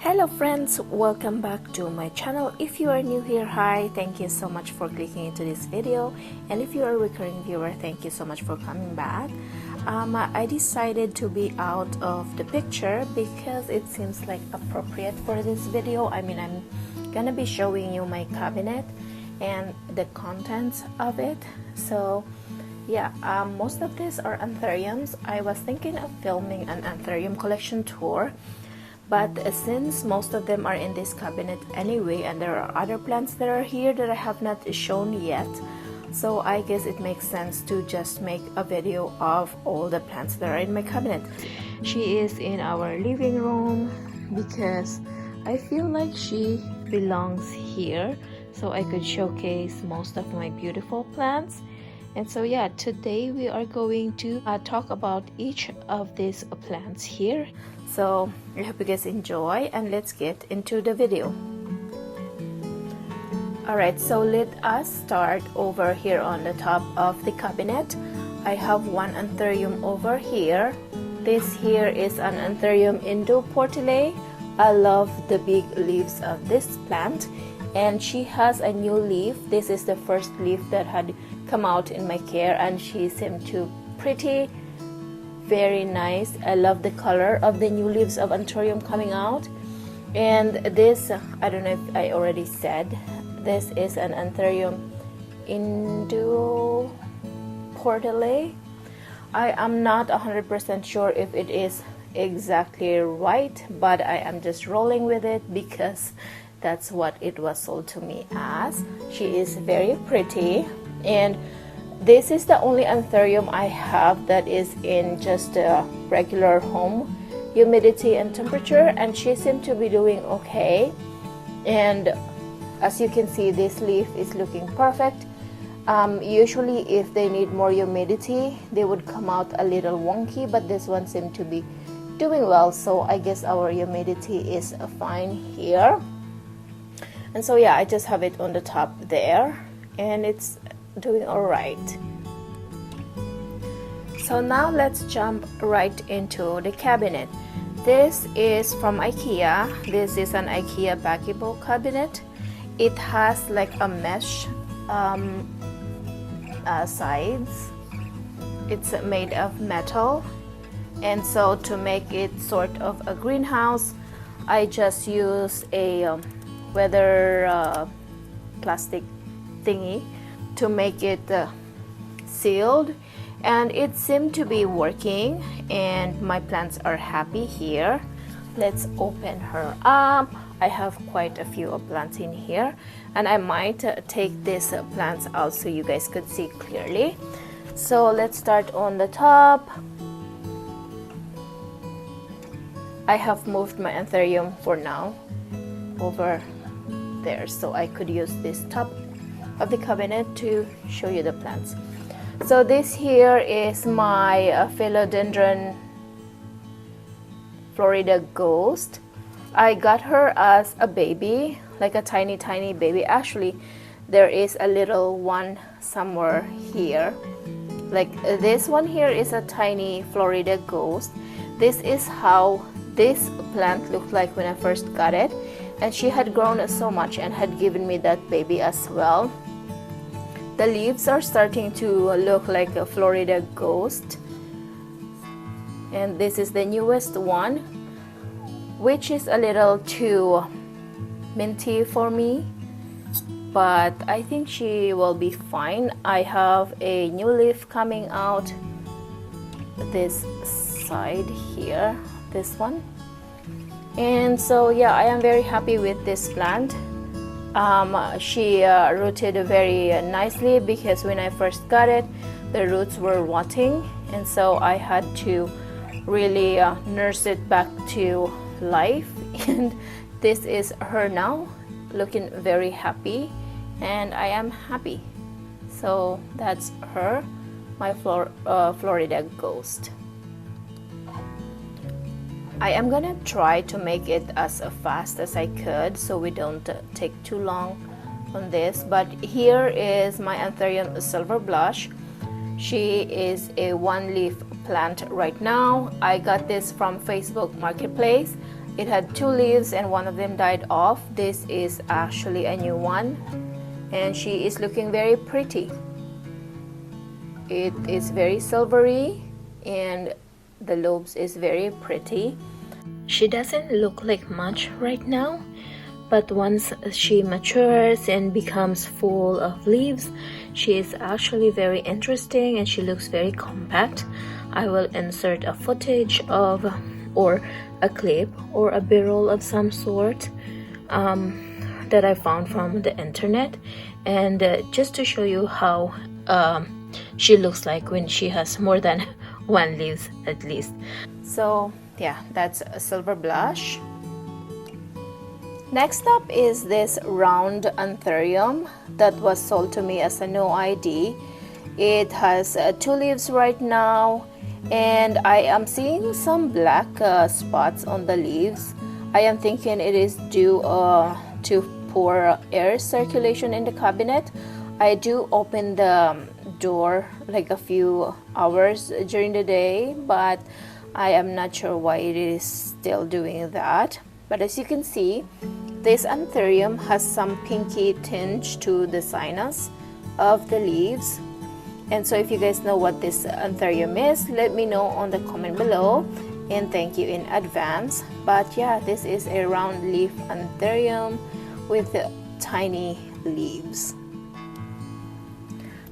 Hello friends, welcome back to my channel. If you are new here, hi, thank you so much for clicking into this video, and if you are a recurring viewer, thank you so much for coming back. I decided to be out of the picture because it seems like appropriate for this video. I'm gonna be showing you my cabinet and the contents of it. So yeah, most of these are anthuriums. I was thinking of filming an anthurium collection tour, but since most of them are in this cabinet anyway, and there are other plants that are here that I have not shown yet, so I guess it makes sense to just make a video of all the plants that are in my cabinet. She is in our living room because I feel like she belongs here, so I could showcase most of my beautiful plants. And so yeah, today we are going to talk about each of these plants here. So I hope you guys enjoy, and let's get into the video. Alright, so let us start over here on the top of the cabinet. I have one anthurium over here. This here is an Anthurium Indo-Portulae. I love the big leaves of this plant, and she has a new leaf. This is the first leaf that had come out in my care, and she seemed to pretty very nice. I love the color of the new leaves of Anthurium coming out. And this, I don't know if I already said, this is an Anthurium Indo-Portulae. I am not 100% sure if it is exactly right, but I am just rolling with it because that's what it was sold to me as. She is very pretty, and this is the only anthurium I have that is in just a regular home humidity and temperature, and she seemed to be doing okay. And as you can see, this leaf is looking perfect. Usually if they need more humidity, they would come out a little wonky, but this one seemed to be doing well, so I guess our humidity is fine here. And so yeah, I just have it on the top there, and it's doing all right. So now let's jump right into the cabinet. This is from IKEA. This is an IKEA baggable cabinet. It has like a mesh sides. It's made of metal, and so to make it sort of a greenhouse, I just use a weather plastic thingy to make it sealed, and it seemed to be working, and my plants are happy here. Let's open her up. I have quite a few plants in here, and I might take these plants out so you guys could see clearly. So let's start on the top. I have moved my anthurium for now over there, so I could use this top of the cabinet to show you the plants. So this here is my philodendron Florida Ghost. I got her as a baby, like a tiny baby. Actually, there is a little one somewhere here. Like this one here is a tiny Florida Ghost. This is how this plant looked like when I first got it, and she had grown so much and had given me that baby as well. The leaves are starting to look like a Florida Ghost, and this is the newest one, which is a little too minty for me, but I think she will be fine. I have a new leaf coming out this side here, this one. And so yeah, I am very happy with this plant. She rooted very nicely, because when I first got it, the roots were rotting, and so I had to really nurse it back to life. And this is her now, looking very happy, and I am happy. So that's her, my Florida Ghost. I am gonna try to make it as fast as I could so we don't take too long on this. But here is my Anthurium Silver Blush. She is a one leaf plant right now. I got this from Facebook Marketplace. It had 2 leaves and one of them died off. This is actually a new one, and she is looking very pretty. It is very silvery and the lobes is very pretty. She doesn't look like much right now, but once she matures and becomes full of leaves, she is actually very interesting and she looks very compact. I will insert a footage of, or a clip or a b-roll of some sort that I found from the internet, and just to show you how she looks like when she has more than 1 leaf at least. So yeah, that's a silver blush. Next up is this round anthurium that was sold to me as a no ID. It has 2 leaves right now, and I am seeing some black spots on the leaves. I am thinking it is due to poor air circulation in the cabinet. I do open the door like a few hours during the day, but I am not sure why it is still doing that. But as you can see, this anthurium has some pinky tinge to the sinus of the leaves. And so if you guys know what this anthurium is, let me know on the comment below, and thank you in advance. But yeah, this is a round leaf anthurium with tiny leaves.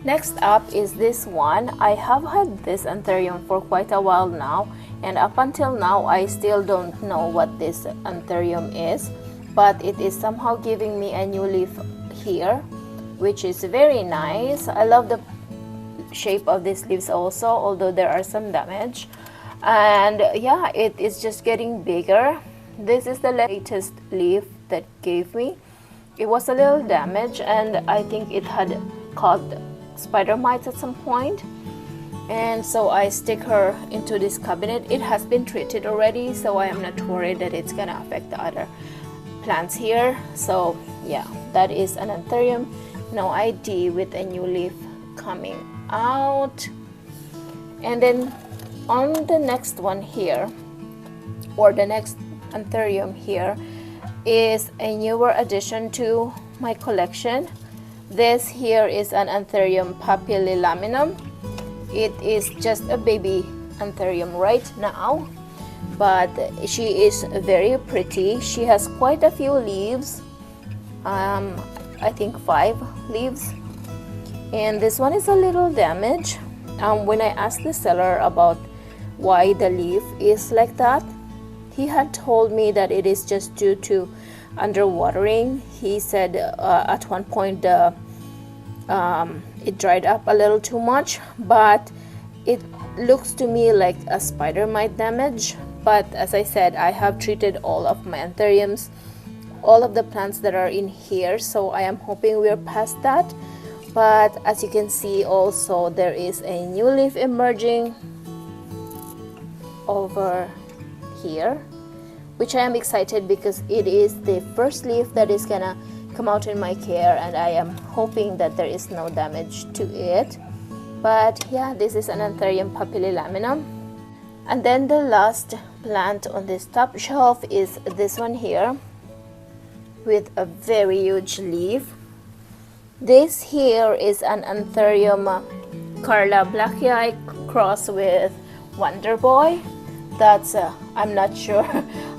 Next up is this one. I have had this anthurium for quite a while now, and up until now I still don't know what this anthurium is, but it is somehow giving me a new leaf here, which is very nice. I love the shape of these leaves also, although there are some damage. And yeah, it is just getting bigger. This is the latest leaf that gave me. It was a little damaged, and I think it had caught spider mites at some point, and so I stick her into this cabinet. It has been treated already, so I am not worried that it's gonna affect the other plants here. So yeah, that is an anthurium no ID with a new leaf coming out. And then on the next one here, or the next anthurium here, is a newer addition to my collection. This here is an Anthurium papillilaminum. It is just a baby anthurium right now, but she is very pretty. She has quite a few leaves, I think 5 leaves, and this one is a little damaged. When I asked the seller about why the leaf is like that, he had told me that it is just due to underwatering. He said at one point it dried up a little too much, but it looks to me like a spider mite damage. But as I said, I have treated all of my anthuriums, all of the plants that are in here, so I am hoping we're past that. But as you can see also, there is a new leaf emerging over here, which I am excited because it is the first leaf that is gonna come out in my care, and I am hoping that there is no damage to it. But yeah, this is an Anthurium papillilaminum. And then the last plant on this top shelf is this one here with a very huge leaf. This here is an Anthurium Carla Blacki cross with Wonder Boy. That's I'm not sure.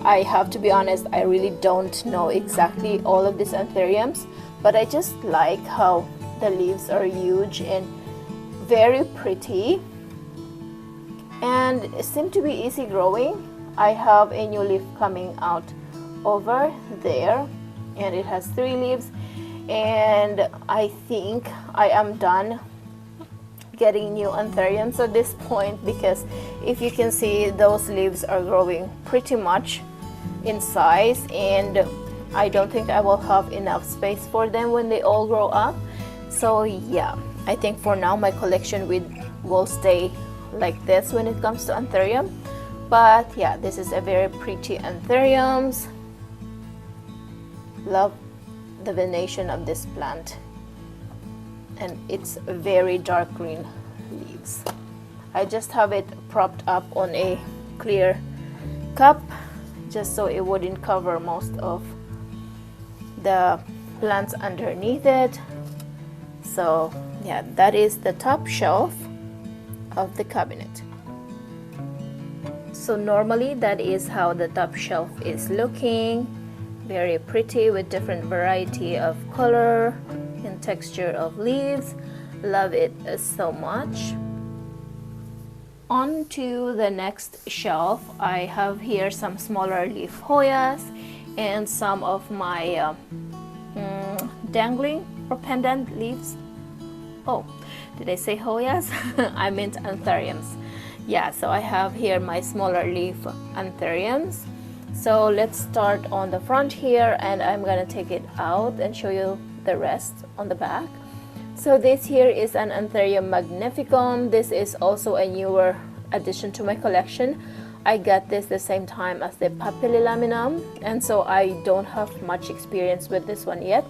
I have to be honest, I really don't know exactly all of these anthuriums, but I just like how the leaves are huge and very pretty and seem to be easy growing. I have a new leaf coming out over there, and it has 3 leaves, and I think I am done getting new anthuriums at this point, because if you can see, those leaves are growing pretty much in size, and I don't think I will have enough space for them when they all grow up. So yeah, I think for now my collection will stay like this when it comes to anthurium. But yeah, this is a very pretty anthuriums. Love the venation of this plant, and it's very dark green leaves. I just have it propped up on a clear cup just so it wouldn't cover most of the plants underneath it. So yeah, that is the top shelf of the cabinet. So normally that is how the top shelf is looking. Very pretty with different variety of color and texture of leaves. Love it so much. On to the next shelf. I have here some smaller leaf Hoyas and some of my dangling or pendant leaves. Oh, did I say Hoyas? I meant Anthuriums. Yeah, so I have here my smaller leaf Anthuriums. So let's start on the front here, and I'm gonna take it out and show you the rest on the back. So this here is an Anthurium magnificum. This is also a newer addition to my collection. I got this the same time as the papillilaminum, and so I don't have much experience with this one yet.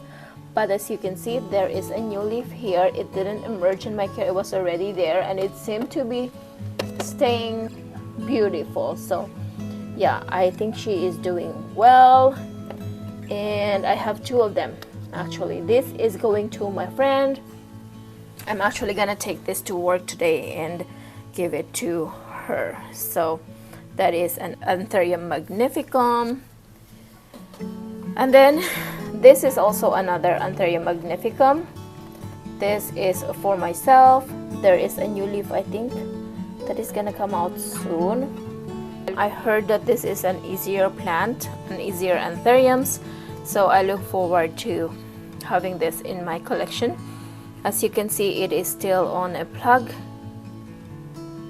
But as you can see, there is a new leaf here. It didn't emerge in my care, it was already there, and it seemed to be staying beautiful. So yeah, I think she is doing well, and I have two of them actually. This is going to my friend. I'm actually gonna take this to work today and give it to her. So that is an Anthurium magnificum. And then this is also another Anthurium magnificum. This is for myself. There is a new leaf, I think, that is gonna come out soon. I heard that this is an easier plant, an easier Anthuriums, so I look forward to having this in my collection. As you can see, it is still on a plug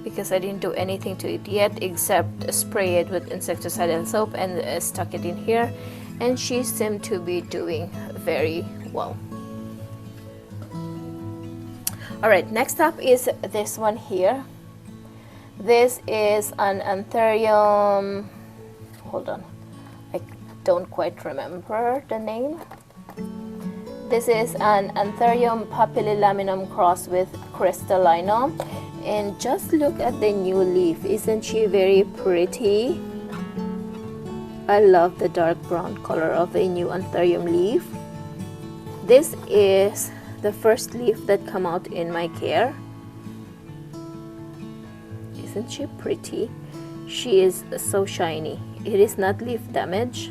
because I didn't do anything to it yet except spray it with insecticidal soap and stuck it in here, and she seemed to be doing very well. Alright, next up is this one here. This is an Anthurium, hold on, I don't quite remember the name. This is an Anthurium papillilaminum cross with crystallinum, and just look at the new leaf. Isn't she very pretty? I love the dark brown color of a new Anthurium leaf. This is the first leaf that come out in my care. Isn't she pretty? She is so shiny. It is not leaf damage.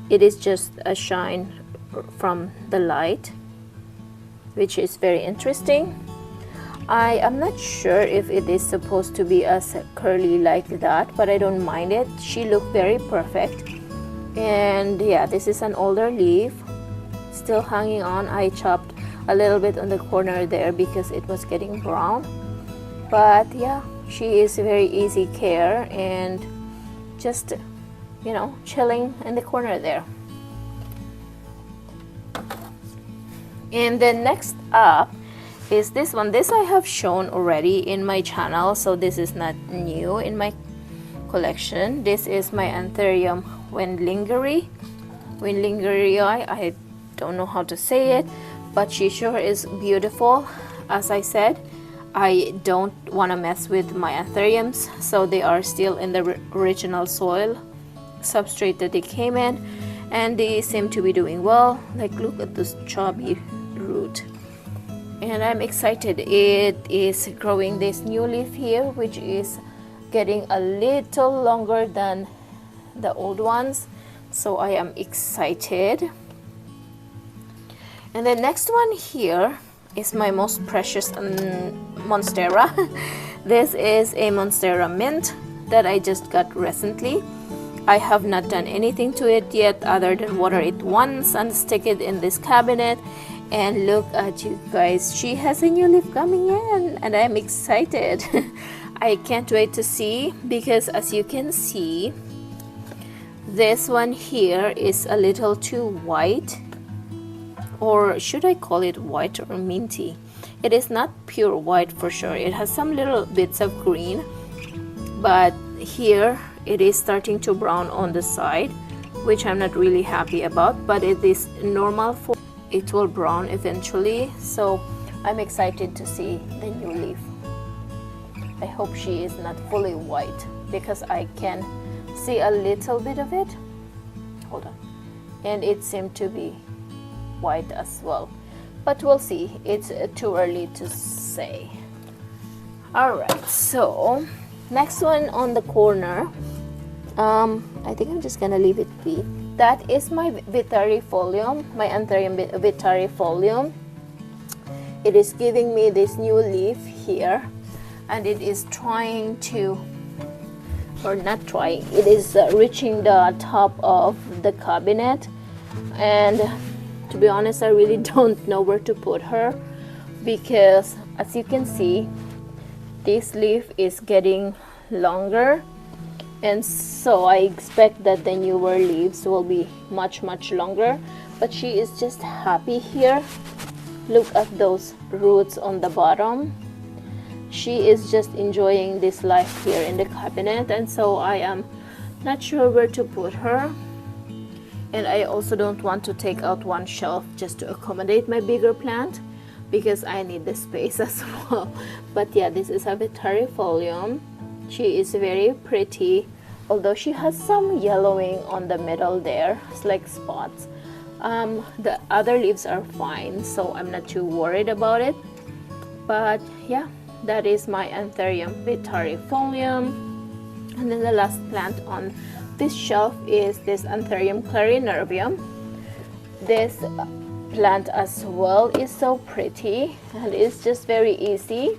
It is just a shine from the light, which is very interesting. I am not sure if it is supposed to be as curly like that, but I don't mind it. She looked very perfect. And yeah, this is an older leaf still hanging on. I chopped a little bit on the corner there because it was getting brown, but yeah, she is very easy care and just, you know, chilling in the corner there. And then next up is this one. This I have shown already in my channel, so this is not new in my collection. This is my Anthurium Wendlingerii. I don't know how to say it, but she sure is beautiful. As I said, I don't want to mess with my Anthuriums, so they are still in the original soil substrate that they came in, and they seem to be doing well. Like, look at this chubby root, and I'm excited. It is growing this new leaf here, which is getting a little longer than the old ones, so I am excited. And the next one here is my most precious Monstera. This is a Monstera mint that I just got recently. I have not done anything to it yet other than water it once and stick it in this cabinet. And look at you guys, she has a new leaf coming in, and I'm excited. I can't wait to see, because as you can see, this one here is a little too white, or should I call it white or minty? It is not pure white for sure. It has some little bits of green, but here it is starting to brown on the side, which I'm not really happy about, but it is normal for it will brown eventually. So I'm excited to see the new leaf. I hope she is not fully white, because I can see a little bit of it. Hold on. And it seemed to be white as well, but we'll see. It's too early to say. All right, so next one on the corner, I think I'm just gonna leave it be. That is my Vitarifolium, my Anthurium Vitarifolium. It is giving me this new leaf here, and it is trying to, or not trying, it is reaching the top of the cabinet, and to be honest, I really don't know where to put her, because as you can see, this leaf is getting longer, and so I expect that the newer leaves will be much longer, but she is just happy here. Look at those roots on the bottom. She is just enjoying this life here in the cabinet, and so I am not sure where to put her. And I also don't want to take out one shelf just to accommodate my bigger plant, because I need the space as well. But yeah, this is a Vitarifolium. She is very pretty, although she has some yellowing on the middle there. It's like spots. The other leaves are fine, so I'm not too worried about it. But yeah, that is my Anthurium Vitarifolium. And then the last plant on this shelf is this Anthurium clarinervium. This plant as well is so pretty, and it's just very easy,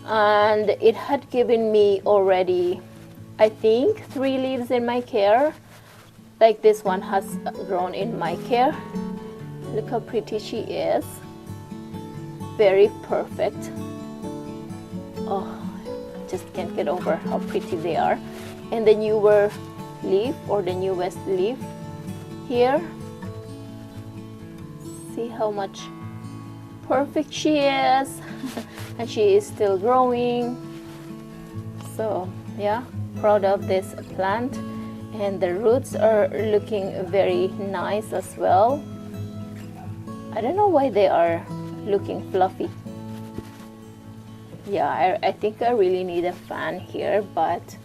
and it had given me already, I think, 3 leaves in my care. Like this one has grown in my care. Look how pretty she is. Very perfect. Oh, just can't get over how pretty they are. And the newer leaf, or the newest leaf here, see how much perfect she is. And she is still growing. So yeah, proud of this plant, and the roots are looking very nice as well. I don't know why they are looking fluffy. Yeah, I think I really need a fan here, but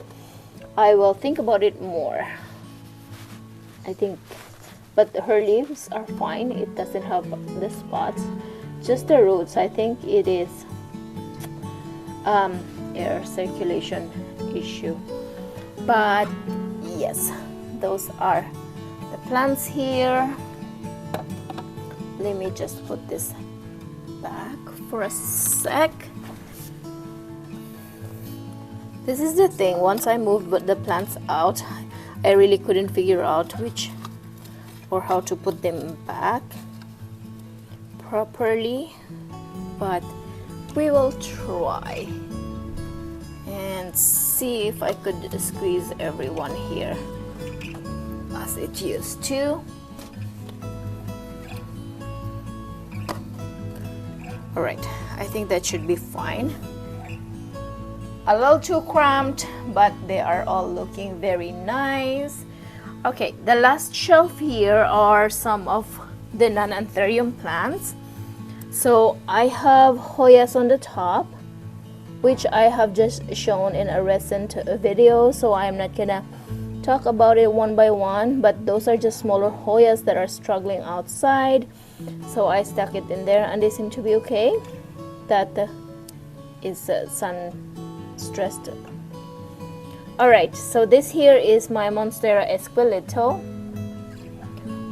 I will think about it more, I think. But her leaves are fine. It doesn't have the spots, just the roots. I think it is air circulation issue. But yes, those are the plants here. Let me just put this back for a sec. This is the thing, once I moved the plants out, I really couldn't figure out which or how to put them back properly, but we will try and see if I could squeeze everyone here as it used to. Alright, I think that should be fine. A little too cramped, but they are all looking very nice. Okay, the last shelf here are some of the non-anthurium plants. So I have Hoyas on the top, which I have just shown in a recent video, so I'm not gonna talk about it one by one, but those are just smaller Hoyas that are struggling outside. So I stuck it in there, and they seem to be okay. That is sun stressed. Alright, so this here is my Monstera Esqueleto.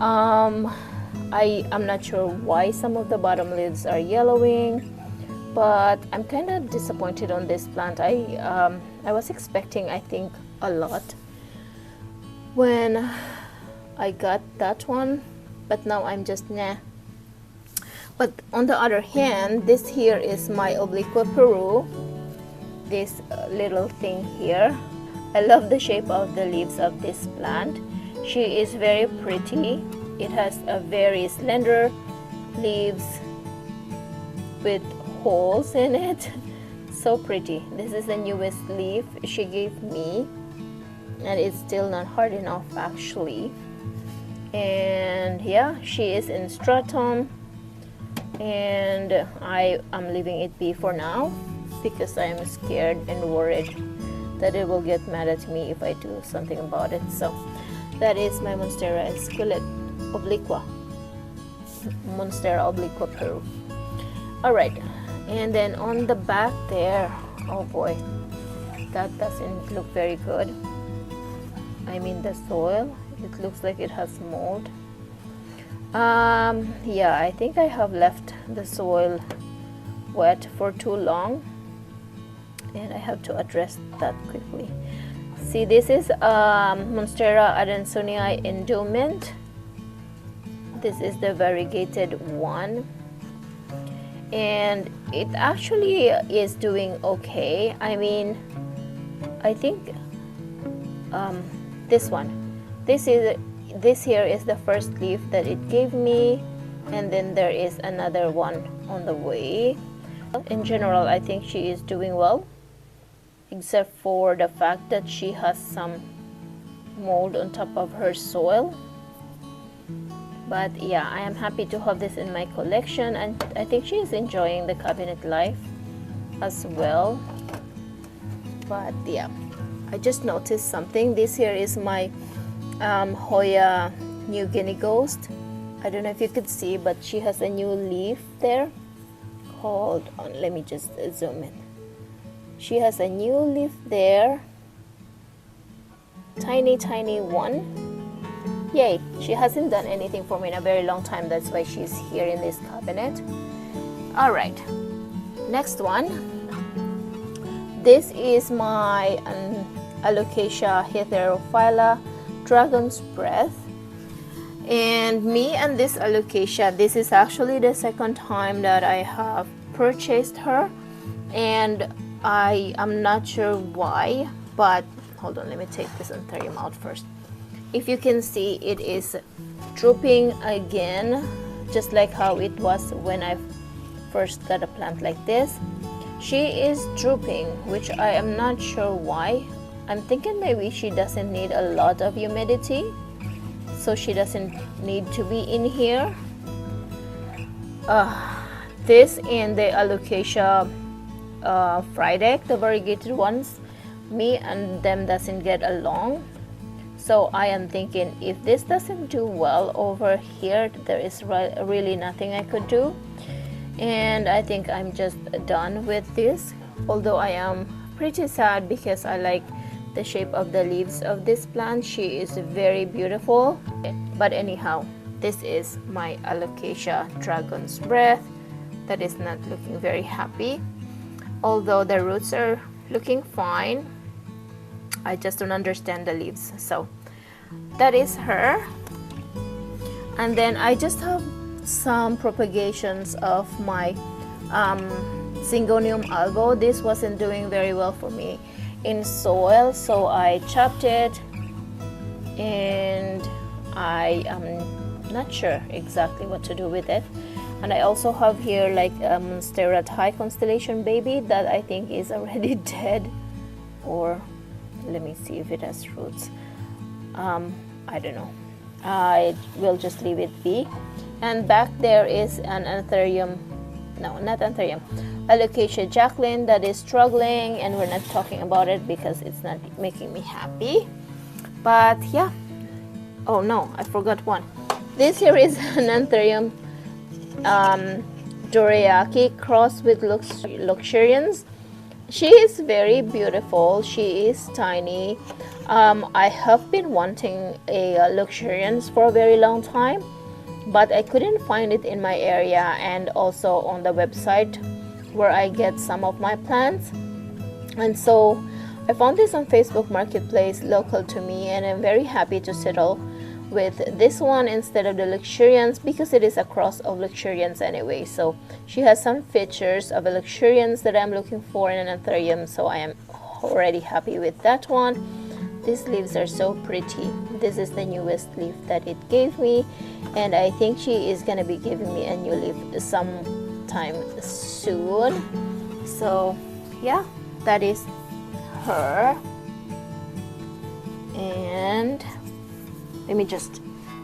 I'm not sure why some of the bottom leaves are yellowing, but I'm kind of disappointed on this plant. I was expecting, I think, a lot when I got that one, but now I'm just nah. But on the other hand, this here is my Obliqua Peru. This little thing here. I love the shape of the leaves of this plant. She is very pretty. It has a very slender leaves with holes in it. So pretty. This is the newest leaf she gave me, and it's still not hard enough actually. And yeah, she is in stratum, and I am leaving it be for now, because I am scared and worried that it will get mad at me if I do something about it. So that is my Monstera Esquillet Obliqua. Monstera Obliqua Peru. Alright, and then on the back there, oh boy, that doesn't look very good. I mean the soil, it looks like it has mold. Yeah, I think I have left the soil wet for too long, and I have to address that quickly. See, this is Monstera Adansonii Endowment. This is the variegated one, and it actually is doing okay. I mean, I think this one, this here is the first leaf that it gave me, and then there is another one on the way. In general, I think she is doing well, except for the fact that she has some mold on top of her soil. But yeah, I am happy to have this in my collection, and I think she is enjoying the cabinet life as well. But yeah, I just noticed something. This here is my Hoya New Guinea Ghost. I don't know if you could see, but she has a new leaf there. Hold on, let me just zoom in. She has a new leaf there. Tiny one. Yay, she hasn't done anything for me in a very long time. That's why she's here in this cabinet. Alright, next one. This is my Alocasia heterophylla Dragon's Breath. And me and this Alocasia, this is actually the second time that I have purchased her, and I am not sure why, but hold on, let me take this Anthurium out first. If you can see, it is drooping again, just like how it was when I first got a plant like this. She is drooping, which I am not sure why. I'm thinking maybe she doesn't need a lot of humidity, so she doesn't need to be in here. This and the Alocasia Frydek, the variegated ones, me and them doesn't get along. So I am thinking, if this doesn't do well over here, there is really nothing I could do. And I think I'm just done with this. Although I am pretty sad because I like the shape of the leaves of this plant. She is very beautiful. But anyhow, this is my Alocasia Dragon's Breath that is not looking very happy. Although the roots are looking fine, I just don't understand the leaves. So that is her. And then I just have some propagations of my Syngonium albo. This wasn't doing very well for me in soil, so I chopped it, and I am not sure exactly what to do with it. And I also have here like a Monstera High Constellation baby that I think is already dead, or let me see if it has roots. I don't know. I will just leave it be. And back there is an Anthurium, no, not Anthurium, Alocasia Jacqueline that is struggling, and we're not talking about it because it's not making me happy. But yeah, oh no, I forgot one. This here is an Anthurium Dorayaki crossed with Luxurians. She is very beautiful. She is tiny. I have been wanting a Luxurians for a very long time, but I couldn't find it in my area and also on the website where I get some of my plants. And so I found this on Facebook Marketplace local to me, and I'm very happy to settle with this one instead of the Luxurians because it is a cross of Luxurians anyway. So she has some features of a Luxurians that I'm looking for in an Anthurium, so I am already happy with that one. These leaves are so pretty. This is the newest leaf that it gave me, and I think she is gonna be giving me a new leaf sometime soon. So yeah, that is her. And let me just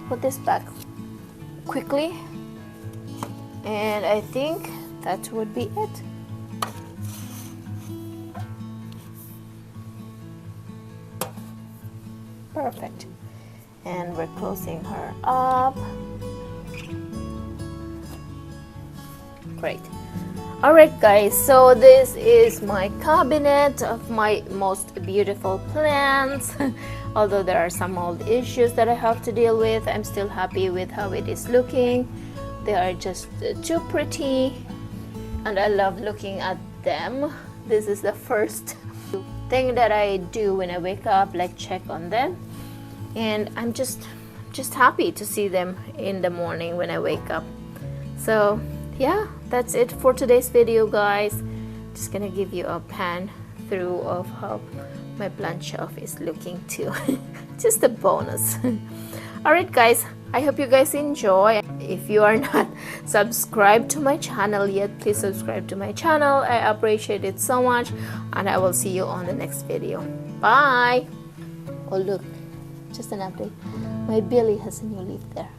put this back quickly, and I think that would be it. perfect. And we're closing her up. Great. Alright guys, so this is my cabinet of my most beautiful plants. Although there are some old issues that I have to deal with, I'm still happy with how it is looking. They are just too pretty and I love looking at them. This is the first thing that I do when I wake up, like check on them. And I'm just happy to see them in the morning when I wake up. So yeah, that's it for today's video, guys. Just gonna give you a pan through of how my plant shelf is looking too. Just a bonus. Alright guys, I hope you guys enjoy. If you are not subscribed to my channel yet, please subscribe to my channel. I appreciate it so much, and I will see you on the next video. Bye. Oh look, just an update, my Billy has a new leaf there.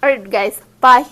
Alright guys, bye.